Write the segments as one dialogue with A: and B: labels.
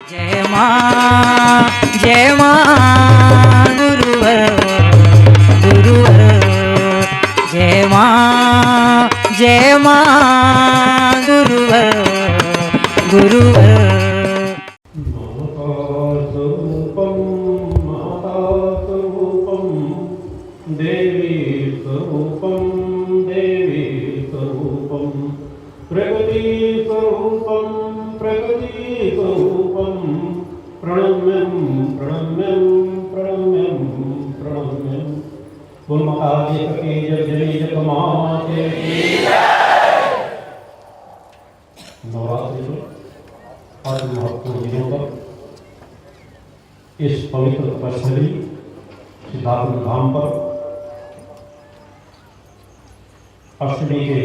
A: जय मां गुरुवर गुरुवर जय मां गुरुवर गुरुवर
B: देवी स्वरूपं प्रकृति स्वरूपं प्रणम्यं बोल माता दी सखी जग जननी जग माते नवरात्रि में आज महत्वपूर्ण दिनों पर इस पवित्र तपस्या सिद्धार्थ धाम पर अष्टमी के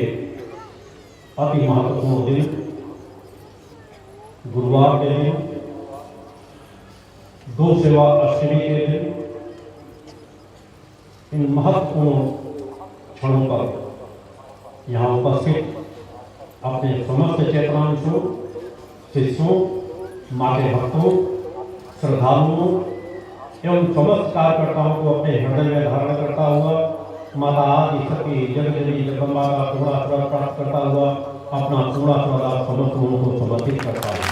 B: अति महत्वपूर्ण दिन गुरुवार के दिन दो सेवा अष्टमी के दिन इन महत्वपूर्ण क्षणों पर यहाँ उपस्थित अपने समस्त चेतनांशों शिष्यों माँ के भक्तों श्रद्धालुओं एवं समस्त कार्यकर्ताओं को अपने हृदय में धारण करता हुआ माता आदि शक्ति जगजननी जगदम्बा का पूर्ण आशीर्वाद प्राप्त करता हुआ अपना पूर्ण आशीर्वाद समस्त लोगों को समर्पित करता है।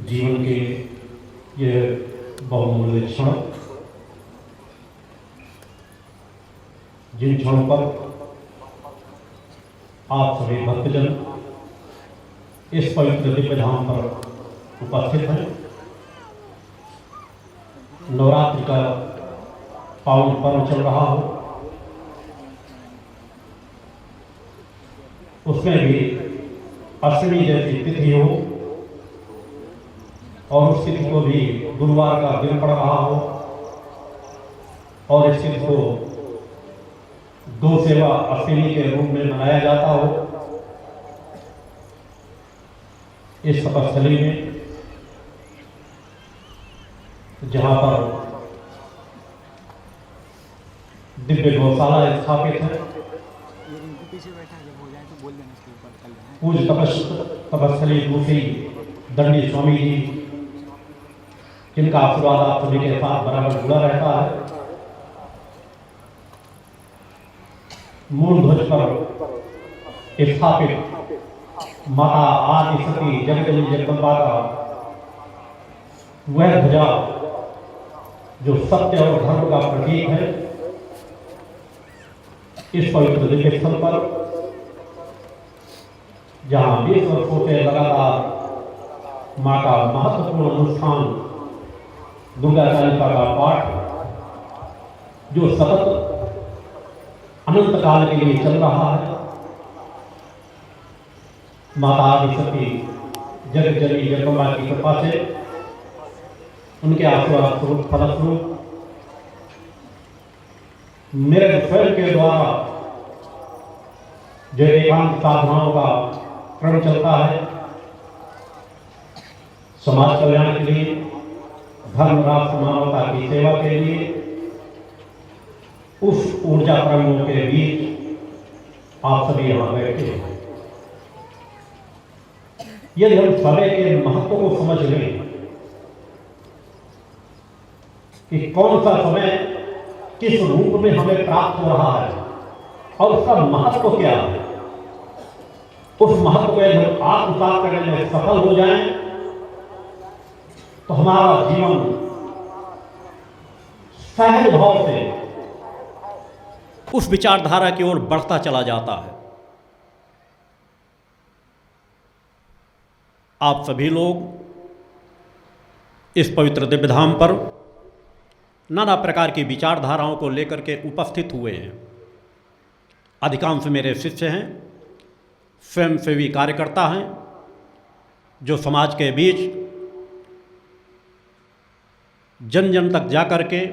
B: जीवन के ये बहुमूल्य क्षण जिन क्षणों पर आप सभी भक्तजन इस पवित्र दिव्य धाम पर उपस्थित हैं। नवरात्रि का पावन पर्व चल रहा हो, उसमें भी अष्टमी जैसी तिथि हो और उस तिथि को भी गुरुवार का दिन पड़ रहा हो और इस तिथि को दो सेवा अष्टमी के रूप में मनाया जाता हो। इस तपस्थली में जहाँ पर दिव्य गौशाला स्थापित है, पूज्य तपस्थली दूसरी दंडी स्वामी जी जिनका आशीर्वाद आप सभी के साथ बराबर जुड़ा रहता है, मूल ध्वज पर स्थापित माता आदि शक्ति जगदम्बा जगदम्बा का वह ध्वजा जो सत्य और धर्म का प्रतीक है, इस पवित्र दिव्य स्थल पर जहाँ 20 वर्षों से लगातार माँ का महत्वपूर्ण अनुष्ठान दुर्गा चालीसा का पाठ जो सतत अनंत काल के लिए चल रहा है, माता आदि शक्ति जगजननी जगदम्बा की कृपा से उनके आशीर्वाद स्वरूप फलस्वरूप मेरे स्वयं के द्वारा जो एकांत साधनाओं का क्रम चलता है, समाज कल्याण के लिए, धर्म राष्ट्र मानवता की सेवा के लिए, उस ऊर्जा तरंगों के बीच आप सभी यहाँ बैठे हैं। यदि हम समय के महत्व को समझ लें कि कौन सा समय किस रूप में हमें प्राप्त हो रहा है और उसका महत्व क्या है, उस महत्व को यदि आत्मसात करने में सफल हो जाएं तो हमारा जीवन सहज भाव से उस विचारधारा की ओर बढ़ता चला जाता है। आप सभी लोग इस पवित्र दिव्य धाम पर नाना प्रकार की विचारधाराओं को लेकर के उपस्थित हुए हैं। अधिकांश मेरे शिष्य हैं, स्वयंसेवी कार्यकर्ता हैं, जो समाज के बीच जन जन तक जाकर के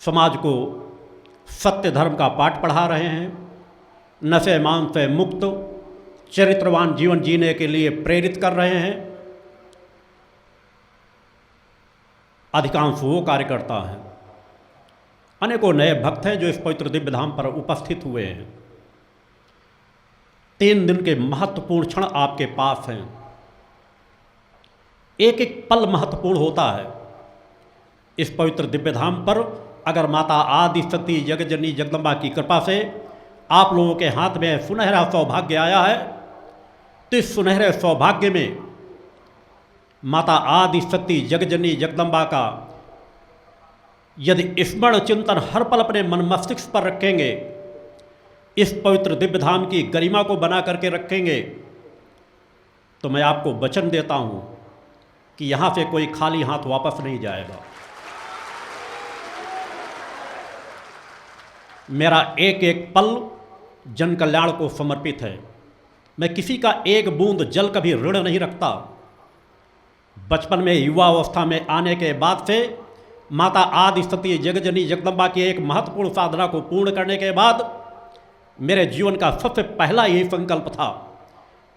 B: समाज को सत्य धर्म का पाठ पढ़ा रहे हैं, नशे मांस से मुक्त चरित्रवान जीवन जीने के लिए प्रेरित कर रहे हैं। अधिकांश वो कार्यकर्ता हैं, अनेकों नए भक्त हैं जो इस पवित्र दिव्य धाम पर उपस्थित हुए हैं। 3 दिन के महत्वपूर्ण क्षण आपके पास हैं। एक एक पल महत्वपूर्ण होता है। इस पवित्र दिव्य धाम पर अगर माता आदि शक्ति जगजननी जगदम्बा की कृपा से आप लोगों के हाथ में सुनहरा सौभाग्य आया है, तो इस सुनहरे सौभाग्य में माता आदि शक्ति जगजननी जगदम्बा का यदि स्मरण चिंतन हर पल अपने मन मस्तिष्क पर रखेंगे, इस पवित्र दिव्य धाम की गरिमा को बना करके रखेंगे, तो मैं आपको वचन देता हूं कि यहां से कोई खाली हाथ वापस नहीं जाएगा। मेरा एक एक पल जन कल्याण को समर्पित है। मैं किसी का एक बूंद जल कभी ऋण नहीं रखता। बचपन में युवा अवस्था में आने के बाद से माता आदि शक्ति जगजननी जगदम्बा की एक महत्वपूर्ण साधना को पूर्ण करने के बाद मेरे जीवन का सबसे पहला यही संकल्प था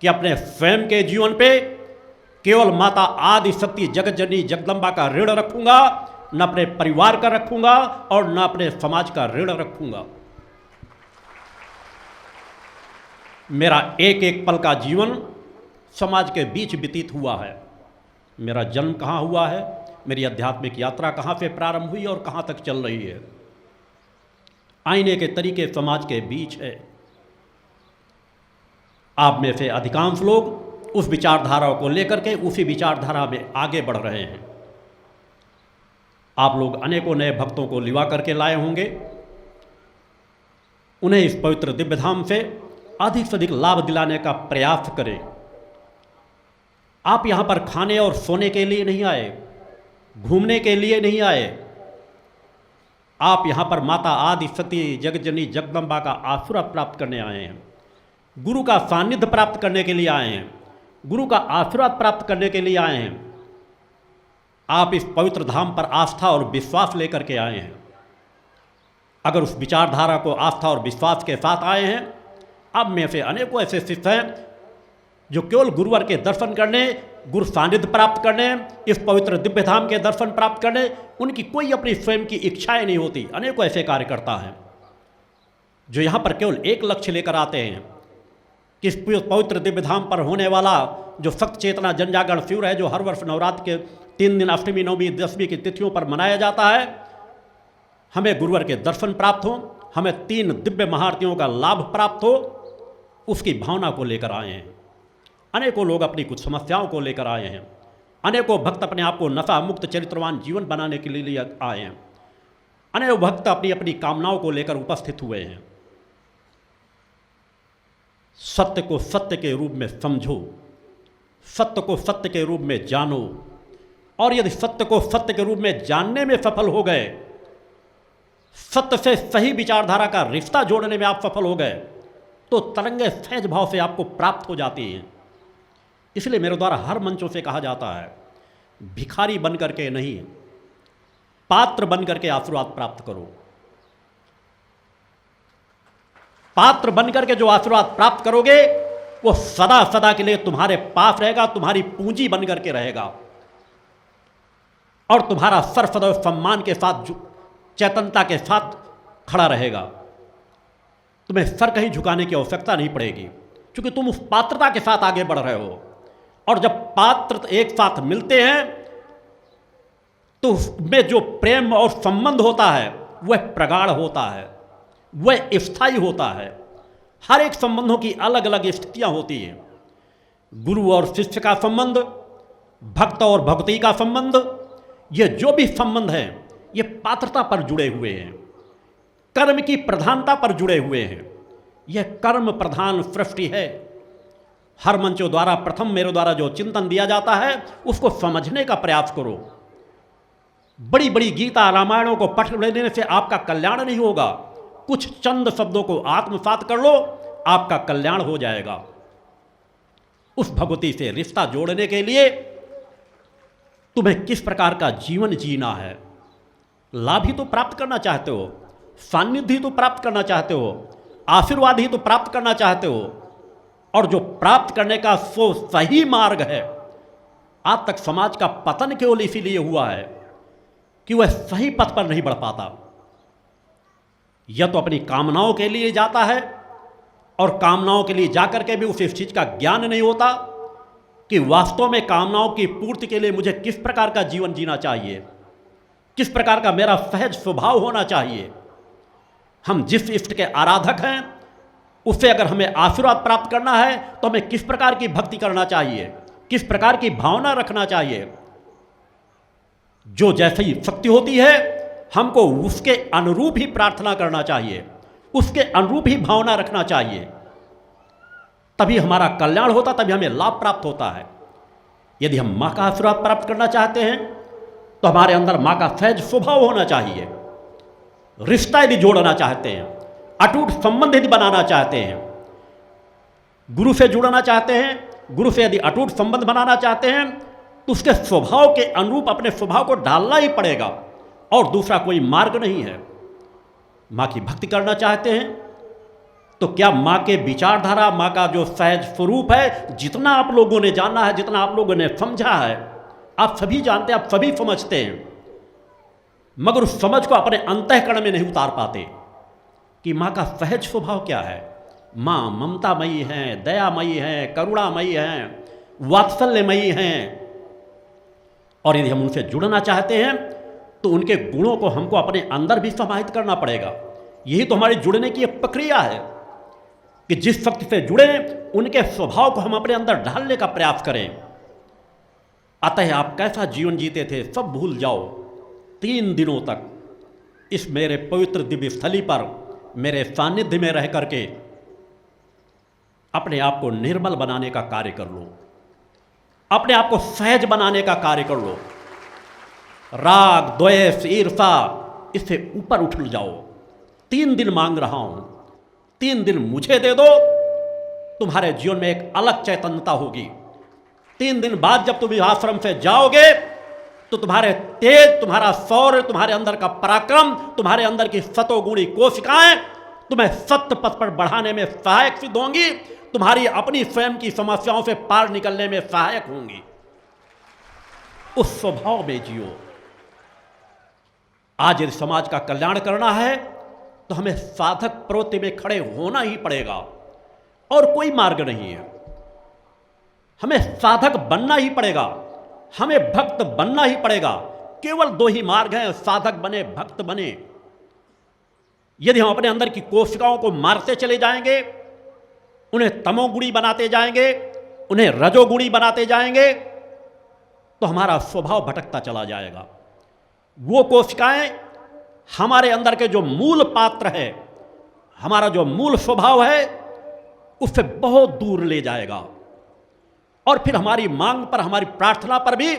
B: कि अपने स्वयं के जीवन पे केवल माता आदि शक्ति जगजननी जगदम्बा का ऋण रखूंगा, न अपने परिवार का रखूंगा और न अपने समाज का ऋण रखूंगा। मेरा एक एक पल का जीवन समाज के बीच व्यतीत हुआ है। मेरा जन्म कहाँ हुआ है, मेरी आध्यात्मिक यात्रा कहाँ से प्रारंभ हुई और कहाँ तक चल रही है, आईने के तरीके समाज के बीच है। आप में से अधिकांश लोग उस विचारधारा को लेकर के उसी विचारधारा में आगे बढ़ रहे हैं। आप लोग अनेकों नए भक्तों को लिवा करके लाए होंगे। उन्हें इस पवित्र दिव्य धाम से अधिक से अधिक लाभ दिलाने का प्रयास करें। आप यहाँ पर खाने और सोने के लिए नहीं आए, घूमने के लिए नहीं आए। आप यहाँ पर माता आदि शक्ति जगजननी जगदम्बा का आशीर्वाद प्राप्त करने आए हैं, गुरु का सानिध्य प्राप्त करने के लिए आए हैं, गुरु का आशीर्वाद प्राप्त करने के लिए आए हैं। आप इस पवित्र धाम पर आस्था और विश्वास लेकर के आए हैं। अगर उस विचारधारा को आस्था और विश्वास के साथ आए हैं, अब में से अनेकों ऐसे शिष्य हैं जो केवल गुरुवर के दर्शन करने, गुरु सानिध्य प्राप्त करने, इस पवित्र दिव्य धाम के दर्शन प्राप्त करने, उनकी कोई अपनी स्वयं की इच्छाएं नहीं होती। अनेकों ऐसे कार्यकर्ता हैं जो यहाँ पर केवल एक लक्ष्य लेकर आते हैं कि इस पवित्र दिव्य धाम पर होने वाला जो सक्त चेतना जनजागरण शिविर है, जो हर वर्ष नवरात्र के 3 दिन अष्टमी नवमी दशमी की तिथियों पर मनाया जाता है, हमें गुरुवर के दर्शन प्राप्त हो, हमें 3 दिव्य महाआरतियों का लाभ प्राप्त हो, उसकी भावना को लेकर आए हैं। अनेकों लोग अपनी कुछ समस्याओं को लेकर आए हैं। अनेकों भक्त अपने आप को नशा मुक्त चरित्रवान जीवन बनाने के लिए आए हैं। अनेक भक्त अपनी अपनी कामनाओं को लेकर उपस्थित हुए हैं। सत्य को सत्य के रूप में समझो, सत्य को सत्य के रूप में जानो, और यदि सत्य को सत्य के रूप में जानने में सफल हो गए, सत्य से सही विचारधारा का रिश्ता जोड़ने में आप सफल हो गए, तो तरंगे सहज भाव से आपको प्राप्त हो जाती हैं। इसलिए मेरे द्वारा हर मंचों से कहा जाता है, भिखारी बन करके नहीं, पात्र बन करके आशीर्वाद प्राप्त करो। पात्र बन करके जो आशीर्वाद प्राप्त करोगे वो सदा सदा के लिए तुम्हारे पास रहेगा, तुम्हारी पूंजी बन करके रहेगा, और तुम्हारा सर सदैव सम्मान के साथ, चैतन्यता के साथ खड़ा रहेगा। तुम्हें सर कहीं झुकाने की आवश्यकता नहीं पड़ेगी, क्योंकि तुम उस पात्रता के साथ आगे बढ़ रहे हो। और जब पात्र एक साथ मिलते हैं तो उसमें जो प्रेम और संबंध होता है वह प्रगाढ़ होता है, वह स्थायी होता है। हर एक संबंधों की अलग अलग स्थितियां होती हैं। गुरु और शिष्य का संबंध, भक्त और भक्ति का संबंध, ये जो भी संबंध हैं ये पात्रता पर जुड़े हुए हैं, कर्म की प्रधानता पर जुड़े हुए हैं। यह कर्म प्रधान सृष्टि है। हर मंचों द्वारा प्रथम मेरे द्वारा जो चिंतन दिया जाता है उसको समझने का प्रयास करो। बड़ी बड़ी गीता रामायणों को पढ़ लेने से आपका कल्याण नहीं होगा। कुछ चंद शब्दों को आत्मसात कर लो, आपका कल्याण हो जाएगा। उस भगवती से रिश्ता जोड़ने के लिए तुम्हें किस प्रकार का जीवन जीना है, लाभ ही तो प्राप्त करना चाहते हो, सान्निध्य ही तो प्राप्त करना चाहते हो, आशीर्वाद ही तो प्राप्त करना चाहते हो, और जो प्राप्त करने का वो सही मार्ग है, आज तक समाज का पतन केवल इसीलिए हुआ है कि वह सही पथ पर नहीं बढ़ पाता। यह तो अपनी कामनाओं के लिए जाता है,
C: और कामनाओं के लिए जाकर के भी उसे इस चीज़ का ज्ञान नहीं होता कि वास्तव में कामनाओं की पूर्ति के लिए मुझे किस प्रकार का जीवन जीना चाहिए, किस प्रकार का मेरा सहज स्वभाव होना चाहिए। हम जिस इष्ट के आराधक हैं उससे अगर हमें आशीर्वाद प्राप्त करना है तो हमें किस प्रकार की भक्ति करना चाहिए, किस प्रकार की भावना रखना चाहिए। जो जैसी शक्ति होती है हमको उसके अनुरूप ही प्रार्थना करना चाहिए, उसके अनुरूप ही भावना रखना चाहिए, तभी हमारा कल्याण होता, तभी हमें लाभ प्राप्त होता है। यदि हम माँ का आशीर्वाद प्राप्त करना चाहते हैं तो हमारे अंदर माँ का सहज स्वभाव होना चाहिए। रिश्ता यदि जोड़ना चाहते हैं, अटूट संबंध यदि बनाना चाहते हैं, गुरु से जुड़ना चाहते हैं, गुरु से यदि अटूट संबंध बनाना चाहते हैं तो उसके स्वभाव के अनुरूप अपने स्वभाव को ढालना ही पड़ेगा और दूसरा कोई मार्ग नहीं है। माँ की भक्ति करना चाहते हैं तो क्या माँ के विचारधारा, माँ का जो सहज स्वरूप है, जितना आप लोगों ने जाना है, जितना आप लोगों ने समझा है, आप सभी जानते हैं, आप सभी समझते हैं, मगर उस समझ को अपने अंतःकरण में नहीं उतार पाते कि माँ का सहज स्वभाव क्या है। माँ ममतामयी हैं, दयामयी हैं, करुणामयी हैं, वात्सल्यमयी हैं, और यदि हम उनसे जुड़ना चाहते हैं तो उनके गुणों को हमको अपने अंदर भी समाहित करना पड़ेगा। यही तो हमारी जुड़ने की एक प्रक्रिया है कि जिस शक्ति से जुड़े उनके स्वभाव को हम अपने अंदर ढालने का प्रयास करें। अतः आप कैसा जीवन जीते थे सब भूल जाओ। 3 दिनों तक इस मेरे पवित्र दिव्य स्थली पर मेरे सानिध्य में रह करके अपने आप को निर्मल बनाने का कार्य कर लो, अपने आप को सहज बनाने का कार्य कर लो। राग, द्वेष, ईर्षा, इससे ऊपर उठ जाओ। 3 दिन मांग रहा हूं, 3 दिन मुझे दे दो, तुम्हारे जीवन में एक अलग चैतन्यता होगी। 3 दिन बाद जब तुम इस आश्रम से जाओगे तो तुम्हारे तेज, तुम्हारा शौर्य, तुम्हारे अंदर का पराक्रम, तुम्हारे अंदर की सतोगुणी कोशिकाएं तुम्हें सत्य पथ पर बढ़ाने में सहायक सिद्ध होंगी, तुम्हारी अपनी स्वयं की समस्याओं से पार निकलने में सहायक होंगी। उस स्वभाव में जियो। आज यदि समाज का कल्याण करना है तो हमें साधक प्रवृत्ति में खड़े होना ही पड़ेगा और कोई मार्ग नहीं है। हमें साधक बनना ही पड़ेगा, हमें भक्त बनना ही पड़ेगा। केवल 2 ही मार्ग हैं, साधक बने, भक्त बने। यदि हम अपने अंदर की कोशिकाओं को मारते चले जाएंगे, उन्हें तमोगुणी बनाते जाएंगे, उन्हें रजोगुणी बनाते जाएंगे, तो हमारा स्वभाव भटकता चला जाएगा। वो कोशिकाएं हमारे अंदर के जो मूल पात्र है, हमारा जो मूल स्वभाव है, उससे बहुत दूर ले जाएगा और फिर हमारी मांग पर, हमारी प्रार्थना पर भी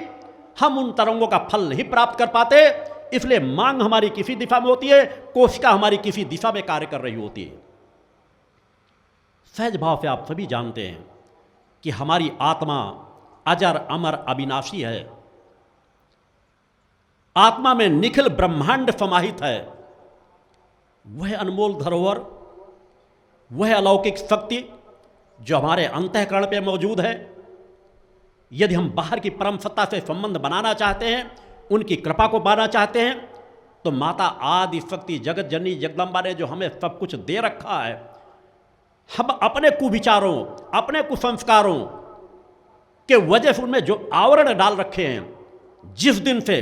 C: हम उन तरंगों का फल नहीं प्राप्त कर पाते। इसलिए मांग हमारी किसी दिशा में होती है, कोशिका हमारी किसी दिशा में कार्य कर रही होती है। सहज भाव से आप सभी जानते हैं कि हमारी आत्मा अजर, अमर, अविनाशी है। आत्मा में निखिल ब्रह्मांड समाहित है। वह अनमोल धरोहर, वह अलौकिक शक्ति जो हमारे अंतःकरण पे मौजूद है, यदि हम बाहर की परम सत्ता से संबंध बनाना चाहते हैं, उनकी कृपा को पाना चाहते हैं, तो माता आदि शक्ति जगत जननी जगदम्बा ने जो हमें सब कुछ दे रखा है, हम अपने कुविचारों, अपने कुसंस्कारों के वजह से उनमें जो आवरण डाल रखे हैं, जिस दिन से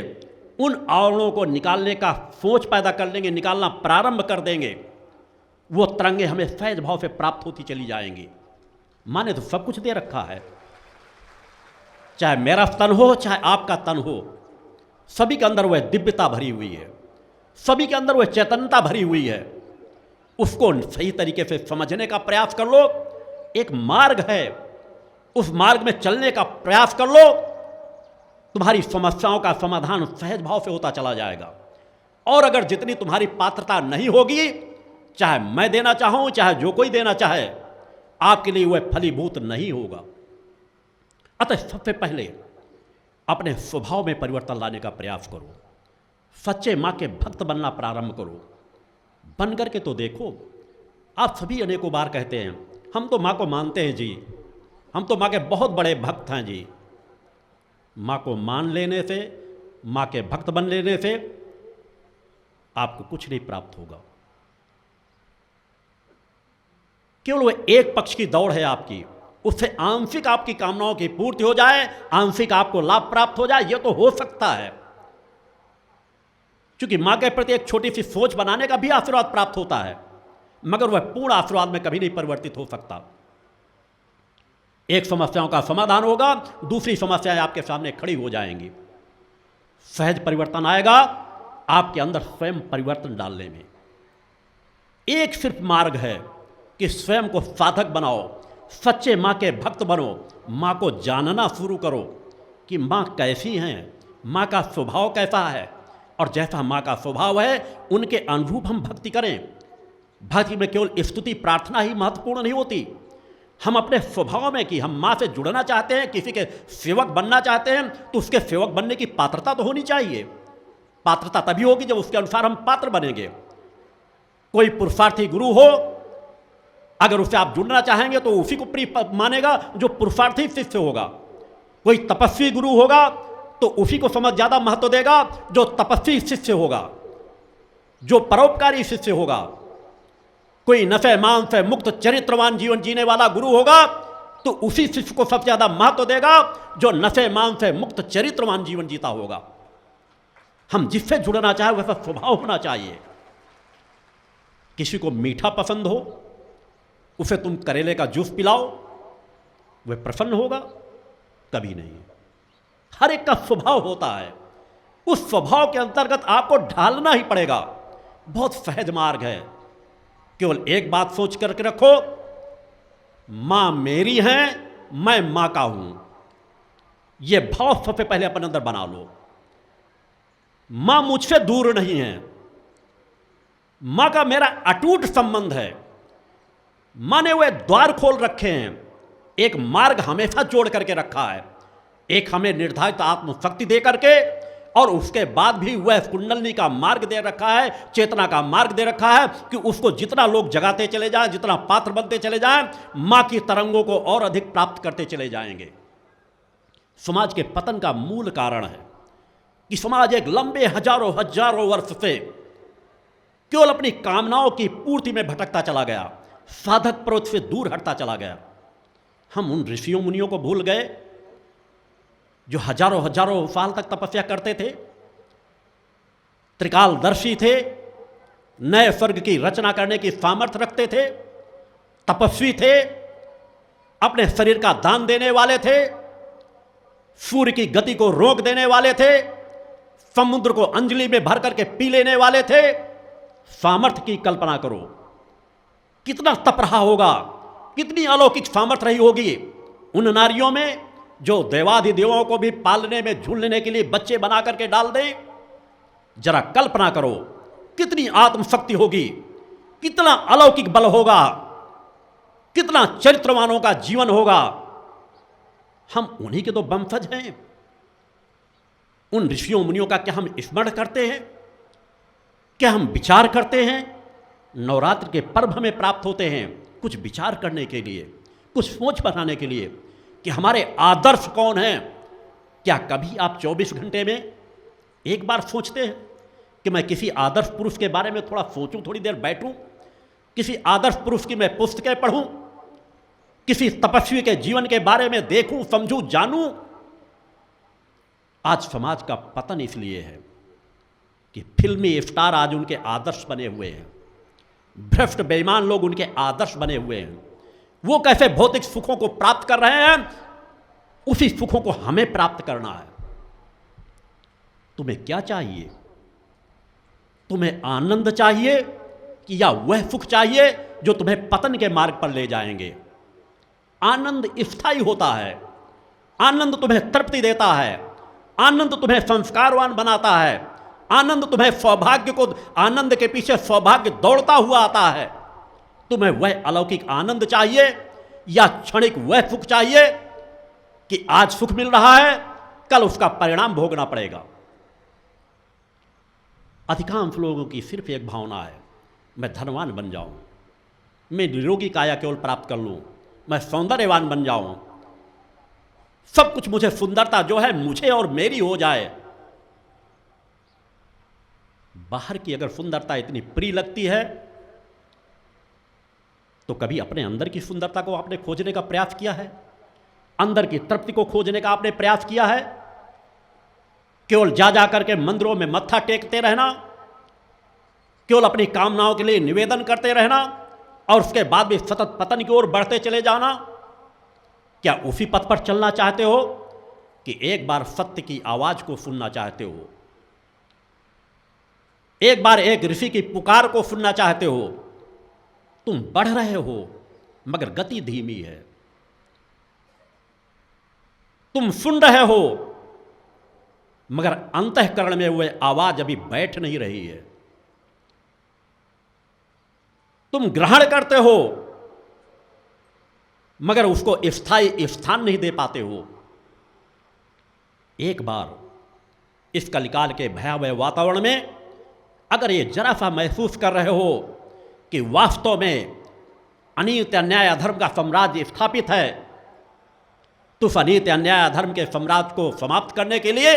C: उन आवरणों को निकालने का सोच पैदा कर लेंगे, निकालना प्रारंभ कर देंगे, वो तरंगे हमें सहज भाव से प्राप्त होती चली जाएंगी। माँ ने तो सब कुछ दे रखा है, चाहे मेरा तन हो, चाहे आपका तन हो, सभी के अंदर वह दिव्यता भरी हुई है, सभी के अंदर वह चैतन्यता भरी हुई है। उसको सही तरीके से समझने का प्रयास कर लो। एक मार्ग है, उस मार्ग में चलने का प्रयास कर लो, तुम्हारी समस्याओं का समाधान सहज भाव से होता चला जाएगा। और अगर जितनी तुम्हारी पात्रता नहीं होगी, चाहे मैं देना चाहूं, चाहे जो कोई देना चाहे, आपके लिए वह फलीभूत नहीं होगा। अतः सबसे पहले अपने स्वभाव में परिवर्तन लाने का प्रयास करो। सच्चे माँ के भक्त बनना प्रारंभ करो। बन करके तो देखो। आप सभी अनेकों बार कहते हैं हम तो माँ को मानते हैं जी, हम तो माँ के बहुत बड़े भक्त हैं जी। माँ को मान लेने से, माँ के भक्त बन लेने से आपको कुछ नहीं प्राप्त होगा। केवल वो एक पक्ष की दौड़ है आपकी, उससे आंशिक आपकी कामनाओं की पूर्ति हो जाए, आंशिक आपको लाभ प्राप्त हो जाए, यह तो हो सकता है। क्योंकि मां के प्रति एक छोटी सी सोच बनाने का भी आशीर्वाद प्राप्त होता है, मगर वह पूर्ण आशीर्वाद में कभी नहीं परिवर्तित हो सकता। एक समस्याओं का समाधान होगा, दूसरी समस्याएं आपके सामने खड़ी हो जाएंगी। सहज परिवर्तन आएगा आपके अंदर स्वयं परिवर्तन डालने में। एक सिर्फ मार्ग है कि स्वयं को साधक बनाओ, सच्चे मां के भक्त बनो, मां को जानना शुरू करो कि मां कैसी हैं, मां का स्वभाव कैसा है, और जैसा मां का स्वभाव है उनके अनुरूप हम भक्ति करें। भक्ति में केवल स्तुति प्रार्थना ही महत्वपूर्ण नहीं होती। हम अपने स्वभाव में कि हम मां से जुड़ना चाहते हैं, किसी के सेवक बनना चाहते हैं, तो उसके सेवक बनने की पात्रता तो होनी चाहिए। पात्रता तभी होगी जब उसके अनुसार हम पात्र बनेंगे। कोई पुरुषार्थी गुरु हो, अगर उससे आप जुड़ना चाहेंगे तो उसी को प्रिय मानेगा जो पुरुषार्थी शिष्य होगा। कोई तपस्वी गुरु होगा तो उसी को समझ ज्यादा महत्व देगा जो तपस्वी शिष्य होगा, जो परोपकारी शिष्य होगा। कोई नशे मान से मुक्त चरित्रवान जीवन जीने वाला गुरु होगा तो उसी शिष्य को सबसे ज्यादा महत्व देगा जो नशे मान से मुक्त चरित्रवान जीवन जीता होगा। हम जिससे जुड़ना चाहे वैसा स्वभाव होना चाहिए। किसी को मीठा पसंद हो, उसे तुम करेले का जूस पिलाओ, वह प्रसन्न होगा? कभी नहीं। हर एक का स्वभाव होता है, उस स्वभाव के अंतर्गत आपको ढालना ही पड़ेगा। बहुत सहज मार्ग है। केवल एक बात सोच करके रखो, मां मेरी है, मैं मां का हूं। यह भाव सबसे पहले अपने अंदर बना लो। मां मुझसे दूर नहीं है, मां का मेरा अटूट संबंध है। मां ने वे द्वार खोल रखे हैं, एक मार्ग हमेशा जोड़ करके रखा है, एक हमें निर्धारित आत्मशक्ति दे करके, और उसके बाद भी वह कुंडलनी का मार्ग दे रखा है, चेतना का मार्ग दे रखा है कि उसको जितना लोग जगाते चले जाएं, जितना पात्र बनते चले जाएं, मां की तरंगों को और अधिक प्राप्त करते चले जाएंगे। समाज के पतन का मूल कारण है कि समाज एक लंबे हजारों हजारों वर्ष से केवल अपनी कामनाओं की पूर्ति में भटकता चला गया, साधक प्रवृत्ति से दूर हटता चला गया। हम उन ऋषियों मुनियों को भूल गए जो हजारों हजारों साल तक तपस्या करते थे, त्रिकालदर्शी थे, नए स्वर्ग की रचना करने की सामर्थ्य रखते थे, तपस्वी थे, अपने शरीर का दान देने वाले थे, सूर्य की गति को रोक देने वाले थे, समुद्र को अंजलि में भर करके पी लेने वाले थे। सामर्थ्य की कल्पना करो, कितना तप रहा होगा, कितनी अलौकिक सामर्थ्य रही होगी उन नारियों में जो देवाधिदेवों को भी पालने में झूलने के लिए बच्चे बना करके डाल दें। जरा कल्पना करो कितनी आत्मशक्ति होगी, कितना अलौकिक बल होगा, कितना चरित्रवानों का जीवन होगा। हम उन्हीं के तो वंशज हैं। उन ऋषियों मुनियों का क्या हम स्मरण करते हैं? क्या हम विचार करते हैं? नवरात्र के पर्व हमें प्राप्त होते हैं कुछ विचार करने के लिए, कुछ सोच बनाने के लिए कि हमारे आदर्श कौन हैं। क्या कभी आप 24 घंटे में एक बार सोचते हैं कि मैं किसी आदर्श पुरुष के बारे में थोड़ा सोचूं, थोड़ी देर बैठूं, किसी आदर्श पुरुष की मैं पुस्तकें पढ़ूं, किसी तपस्वी के जीवन के बारे में देखूं, समझूं, जानूं? आज समाज का पतन इसलिए है कि फिल्मी स्टार आज उनके आदर्श बने हुए हैं, भ्रष्ट बेईमान लोग उनके आदर्श बने हुए हैं। वो कैसे भौतिक सुखों को प्राप्त कर रहे हैं, उसी सुखों को हमें प्राप्त करना है। तुम्हें क्या चाहिए? तुम्हें आनंद चाहिए कि या वह सुख चाहिए जो तुम्हें पतन के मार्ग पर ले जाएंगे? आनंद स्थायी होता है, आनंद तुम्हें तृप्ति देता है, आनंद तुम्हें संस्कारवान बनाता है, आनंद तुम्हें सौभाग्य को, आनंद के पीछे सौभाग्य दौड़ता हुआ आता है। तुम्हें वह अलौकिक आनंद चाहिए या क्षणिक वह सुख चाहिए कि आज सुख मिल रहा है, कल उसका परिणाम भोगना पड़ेगा? अधिकांश लोगों की सिर्फ एक भावना है, मैं धनवान बन जाऊं, मैं निरोगी काया केवल प्राप्त कर लूं, मैं सौंदर्यवान बन जाऊं, सब कुछ मुझे, सुंदरता जो है मुझे और मेरी हो जाए। बाहर की अगर सुंदरता इतनी प्रिय लगती है तो कभी अपने अंदर की सुंदरता को आपने खोजने का प्रयास किया है? अंदर की तृप्ति को खोजने का आपने प्रयास किया है? केवल जा जा करके मंदिरों में मत्था टेकते रहना, केवल अपनी कामनाओं के लिए निवेदन करते रहना और उसके बाद भी सतत पतन की ओर बढ़ते चले जाना, क्या उसी पथ पर चलना चाहते हो कि एक बार सत्य की आवाज को सुनना चाहते हो? एक बार एक ऋषि की पुकार को सुनना चाहते हो? तुम बढ़ रहे हो मगर गति धीमी है। तुम सुन रहे हो मगर अंतःकरण में वह आवाज अभी बैठ नहीं रही है। तुम ग्रहण करते हो मगर उसको स्थायी स्थान नहीं दे पाते हो। एक बार इस कलिकाल के भयावह वातावरण में अगर ये जरा सा महसूस कर रहे हो कि वास्तव में अनीति अन्याय अधर्म का साम्राज्य स्थापित है, तो उस अनीति अन्याय अधर्म के साम्राज्य को समाप्त करने के लिए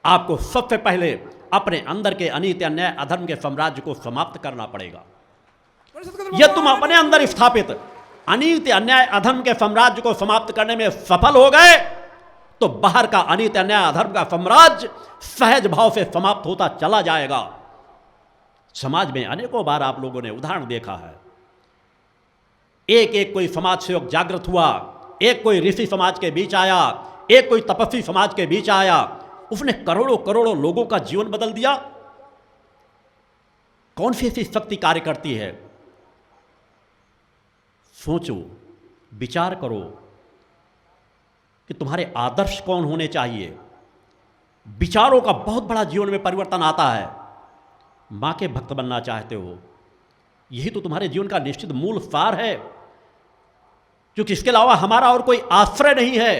C: आपको सबसे पहले अपने अंदर के अनीति अन्याय अधर्म के साम्राज्य को समाप्त करना पड़ेगा। यह तुम अपने अंदर स्थापित अनीति अन्याय अधर्म के साम्राज्य को समाप्त करने में सफल हो गए तो बाहर का अनीति अन्याय अधर्म का साम्राज्य सहज भाव से समाप्त होता चला जाएगा। समाज में अनेकों बार आप लोगों ने उदाहरण देखा है। एक एक कोई समाज सेवक जागृत हुआ, एक कोई ऋषि समाज के बीच आया, एक कोई तपस्वी समाज के बीच आया, उसने करोड़ों करोड़ों लोगों का जीवन बदल दिया। कौन सी ऐसी शक्ति कार्य करती है? सोचो, विचार करो कि तुम्हारे आदर्श कौन होने चाहिए। विचारों का बहुत बड़ा जीवन में परिवर्तन आता है। मां के भक्त बनना चाहते हो, यही तो तुम्हारे जीवन का निश्चित मूल सार है, क्योंकि इसके अलावा हमारा और कोई आश्रय नहीं है।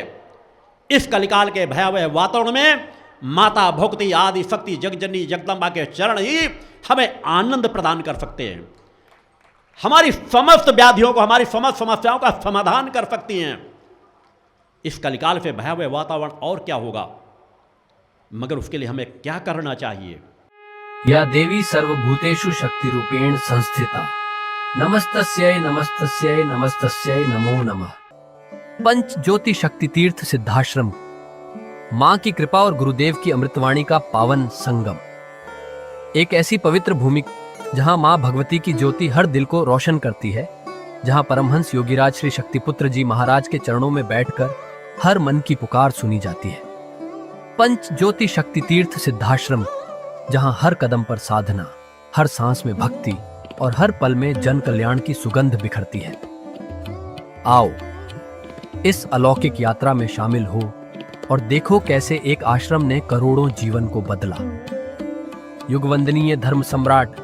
C: इस कलिकाल के भयावह वातावरण में माता भक्ति आदि शक्ति जगजननी जगदम्बा के चरण ही हमें आनंद प्रदान कर सकते हैं, हमारी समस्त व्याधियों को, हमारी समस्त समस्याओं का समाधान कर सकती हैं। इस कलिकाल से भयावह वातावरण और क्या होगा, मगर उसके लिए हमें क्या करना चाहिए?
D: या देवी सर्वभूतेषु शक्ति रूपेण संस्थिता नमस्तस्यै नमस्तस्यै नमस्तस्यै नमो नमः। पंच ज्योति शक्ति तीर्थ सिद्धाश्रम, मां की कृपा और गुरुदेव की अमृतवाणी का पावन संगम। एक ऐसी पवित्र भूमि जहां मां भगवती की ज्योति हर दिल को रोशन करती है, जहां परमहंस योगीराज श्री शक्तिपुत्र जी महाराज के चरणों में बैठकर हर मन की पुकार सुनी जाती है। पंच ज्योति शक्ति तीर्थ सिद्धाश्रम, जहां हर कदम पर साधना, हर सांस में भक्ति और हर पल में जन कल्याण की सुगंध बिखरती है। आओ इस अलौकिक यात्रा में शामिल हो और देखो कैसे एक आश्रम ने करोड़ों जीवन को बदला। युगवंदनीय धर्म सम्राट,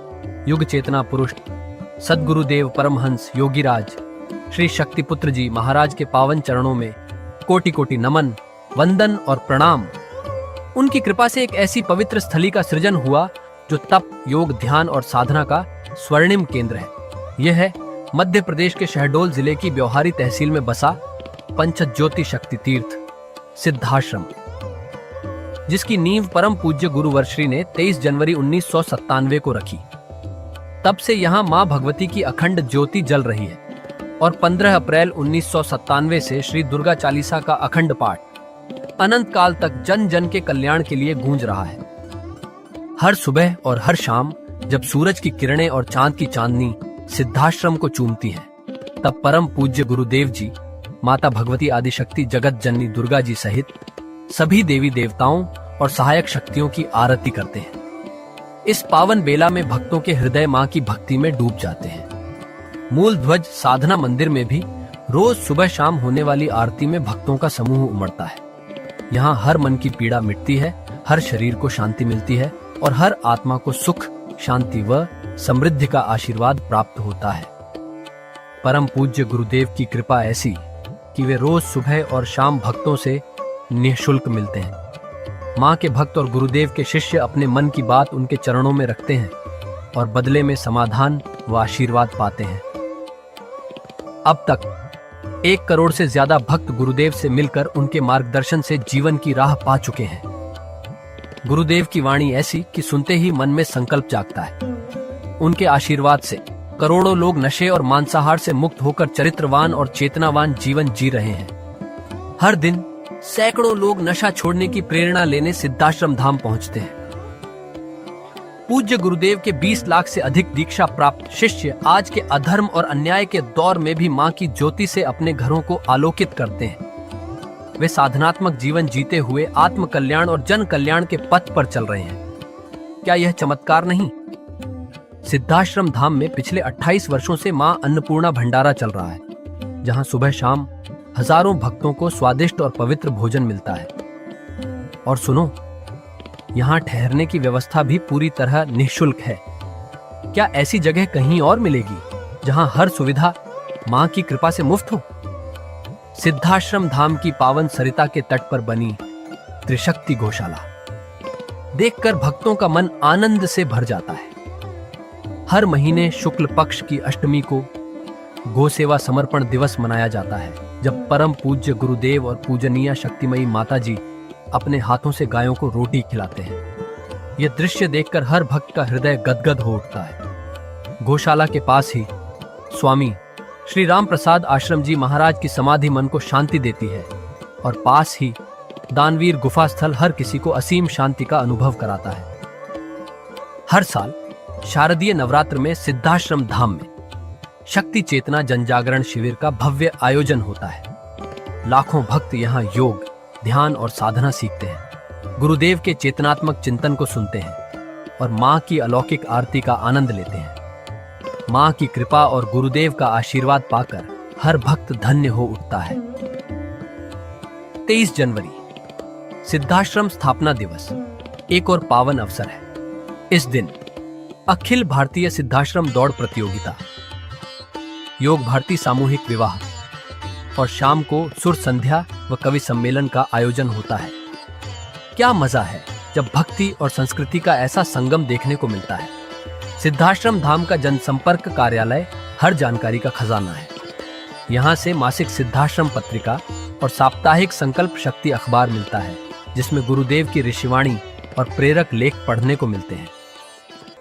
D: युग चेतना पुरुष सद्गुरुदेव परमहंस योगीराज श्री शक्तिपुत्र जी महाराज के पावन चरणों में कोटि कोटि नमन, वंदन और प्रणाम। उनकी कृपा से एक ऐसी पवित्र स्थली का सृजन हुआ जो तप, योग, ध्यान और साधना का स्वर्णिम केंद्र है। यह है मध्य प्रदेश के शहडोल जिले की ब्योहारी तहसील में बसा पंचज्योति शक्ति तीर्थ सिद्धाश्रम, जिसकी नींव परम पूज्य गुरु वर्श्री ने 23 जनवरी 1997 को रखी। तब से यहाँ माँ भगवती की अखंड ज्योति जल रही है और 15 अप्रैल 1997 से श्री दुर्गा चालीसा का अखंड पाठ अनंत काल तक जन जन के कल्याण के लिए गूंज रहा है। हर सुबह और हर शाम जब सूरज की किरणें और चांद की चांदनी सिद्धाश्रम को चूमती हैं, तब परम पूज्य गुरुदेव जी माता भगवती आदिशक्ति जगत जननी दुर्गा जी सहित सभी देवी देवताओं और सहायक शक्तियों की आरती करते हैं। इस पावन बेला में भक्तों के हृदय मां की भक्ति में डूब जाते हैं। मूल ध्वज साधना मंदिर में भी रोज सुबह शाम होने वाली आरती में भक्तों का समूह उमड़ता है। यहाँ हर मन की पीड़ा मिटती है, हर शरीर को शांति मिलती है और हर आत्मा को सुख, शांति व समृद्धि का आशीर्वाद प्राप्त होता है। परम पूज्य गुरुदेव की कृपा ऐसी कि वे रोज सुबह और शाम भक्तों से निःशुल्क मिलते हैं। मां के भक्त और गुरुदेव के शिष्य अपने मन की बात उनके चरणों में रखते हैं और बदले में समाधान व आशीर्वाद पाते हैं। अब तक 1 करोड़ से ज्यादा भक्त गुरुदेव से मिलकर उनके मार्गदर्शन से जीवन की राह पा चुके हैं। गुरुदेव की वाणी ऐसी कि सुनते ही मन में संकल्प जागता है। उनके आशीर्वाद से करोड़ों लोग नशे और मांसाहार से मुक्त होकर चरित्रवान और चेतनावान जीवन जी रहे हैं। हर दिन सैकड़ों लोग नशा छोड़ने की प्रेरणा लेने सिद्धाश्रम धाम पहुंचते हैं। पूज्य गुरुदेव के 20 लाख से अधिक दीक्षा प्राप्त शिष्य आज के अधर्म और अन्याय के दौर में भी मां की ज्योति से अपने घरों को आलोकित करते हैं। वे साधनात्मक जीवन जीते हुए आत्म कल्याण और जन कल्याण के पथ पर चल रहे हैं। क्या यह चमत्कार नहीं? सिद्धाश्रम धाम में पिछले 28 वर्षों से मां अन्नपूर्णा भंडारा चल रहा है, जहां सुबह शाम हजारों भक्तों को स्वादिष्ट और पवित्र भोजन मिलता है। और सुनो, यहाँ ठहरने की व्यवस्था भी पूरी तरह निःशुल्क है। क्या ऐसी जगह कहीं और मिलेगी जहां हर सुविधा मां की कृपा से मुफ्त हो? सिद्धाश्रम धाम की पावन सरिता के तट पर बनी त्रिशक्ति गौशाला देखकर भक्तों का मन आनंद से भर जाता है। हर महीने शुक्ल पक्ष की अष्टमी को गौ सेवा समर्पण दिवस मनाया जाता है, जब परम पूज्य गुरुदेव और पूजनीय शक्तिमयी माता जी अपने हाथों से गायों को रोटी खिलाते हैं। यह दृश्य देखकर हर भक्त का हृदय गदगद हो उठता है। गौशाला के पास ही स्वामी श्री राम प्रसाद आश्रम जी महाराज की समाधि मन को शांति देती है, और पास ही दानवीर गुफा स्थल हर किसी को असीम शांति का अनुभव कराता है। हर साल शारदीय नवरात्र में सिद्धाश्रम धाम में शक्ति चेतना जनजागरण शिविर का भव्य आयोजन होता है। लाखों भक्त यहाँ योग, ध्यान और साधना सीखते हैं, गुरुदेव के चेतनात्मक चिंतन को सुनते हैं और मां की अलौकिक आरती का आनंद लेते हैं। मां की कृपा और गुरुदेव का आशीर्वाद पाकर हर भक्त धन्य हो उठता है। 23 जनवरी सिद्धाश्रम स्थापना दिवस एक और पावन अवसर है। इस दिन अखिल भारतीय सिद्धाश्रम दौड़ प्रतियोगिता, योग भारती सामूहिक विवाह और शाम को सुर संध्या व कवि सम्मेलन का आयोजन होता है। क्या मजा है जब भक्ति और संस्कृति का ऐसा संगम देखने को मिलता है। सिद्धाश्रम धाम का जनसंपर्क कार्यालय हर जानकारी का खजाना है। यहाँ से मासिक सिद्धाश्रम पत्रिका और साप्ताहिक संकल्प शक्ति अखबार मिलता है, जिसमें गुरुदेव की ऋषिवाणी और प्रेरक लेख पढ़ने को मिलते हैं।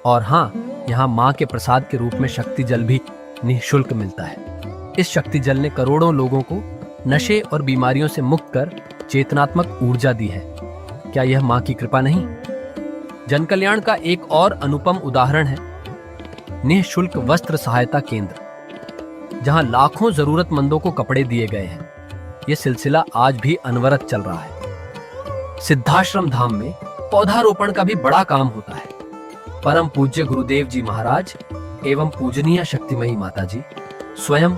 D: और हाँ, यहाँ माँ के प्रसाद के रूप में शक्ति जल भी निःशुल्क मिलता है। इस शक्ति जल ने करोड़ों लोगों को नशे और बीमारियों से मुक्त कर चेतनात्मक ऊर्जा दी है। क्या यह माँ की कृपा नहीं? जन कल्याण का एक और अनुपम उदाहरण है निःशुल्क वस्त्र सहायता केंद्र, जहां लाखों जरूरतमंदों को कपड़े दिए गए हैं। यह सिलसिला आज भी अनवरत चल रहा है। सिद्धाश्रम धाम में पौधारोपण का भी बड़ा काम होता है। परम पूज्य गुरुदेव जी महाराज एवं पूजनीय शक्तिमयी माता जी स्वयं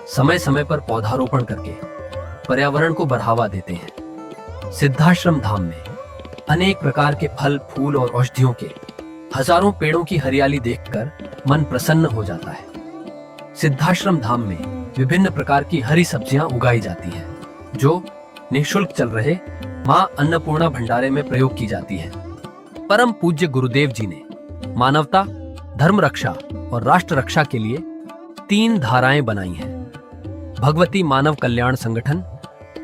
D: समय समय पर पौधारोपण करके पर्यावरण को बढ़ावा देते हैं। सिद्धाश्रम धाम में अनेक प्रकार के फल, फूल और औषधियों के हजारों पेड़ों की हरियाली देखकर मन प्रसन्न हो जाता है। सिद्धाश्रम धाम में विभिन्न प्रकार की हरी सब्जियां उगाई जाती हैं, जो निःशुल्क चल रहे मां अन्नपूर्णा भंडारे में प्रयोग की जाती है। परम पूज्य गुरुदेव जी ने मानवता, धर्म रक्षा और राष्ट्र रक्षा के लिए 3 धाराएं बनाई हैं। भगवती मानव कल्याण संगठन,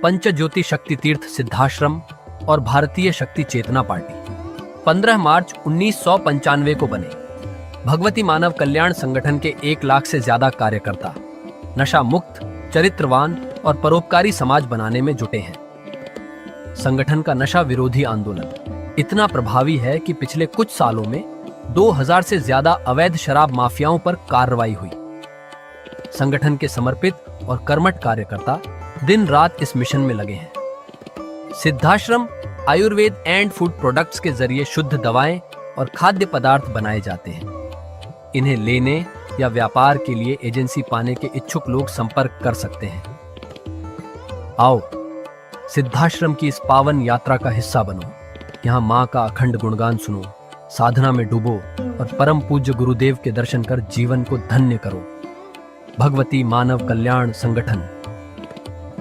D: पंचज्योति शक्ति तीर्थ सिद्धाश्रम और भारतीय शक्ति चेतना पार्टी 15 मार्च 1995 को बने। भगवती मानव कल्याण संगठन के 1 लाख से ज्यादा कार्यकर्ता नशा मुक्त, चरित्रवान और परोपकारी समाज बनाने में जुटे हैं। संगठन का नशा विरोधी आंदोलन इतना प्रभावी है कि पिछले कुछ सालों में 2000 से ज्यादा अवैध शराब माफियाओं पर कार्रवाई हुई। संगठन के समर्पित और कर्मठ कार्यकर्ता दिन रात इस मिशन में लगे हैं। Siddhashram Ayurveda and food products के जरिए शुद्ध दवाएं और खाद्य पदार्थ बनाए जाते हैं। इन्हें लेने या व्यापार के लिए एजेंसी पाने के इच्छुक लोग संपर्क कर सकते हैं। आओ सिद्धाश्रम की इस पावन यात्रा का हिस्सा बनो। यहाँ माँ का अखंड गुणगान सुनो, साधना में डूबो और परम पूज्य गुरुदेव के दर्शन कर जीवन को धन्य करो। भगवती मानव कल्याण संगठन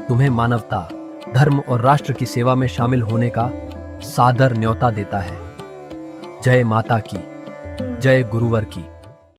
D: तुम्हें मानवता, धर्म और राष्ट्र की सेवा में शामिल होने का सादर न्योता देता है। जय माता की, जय गुरुवर की।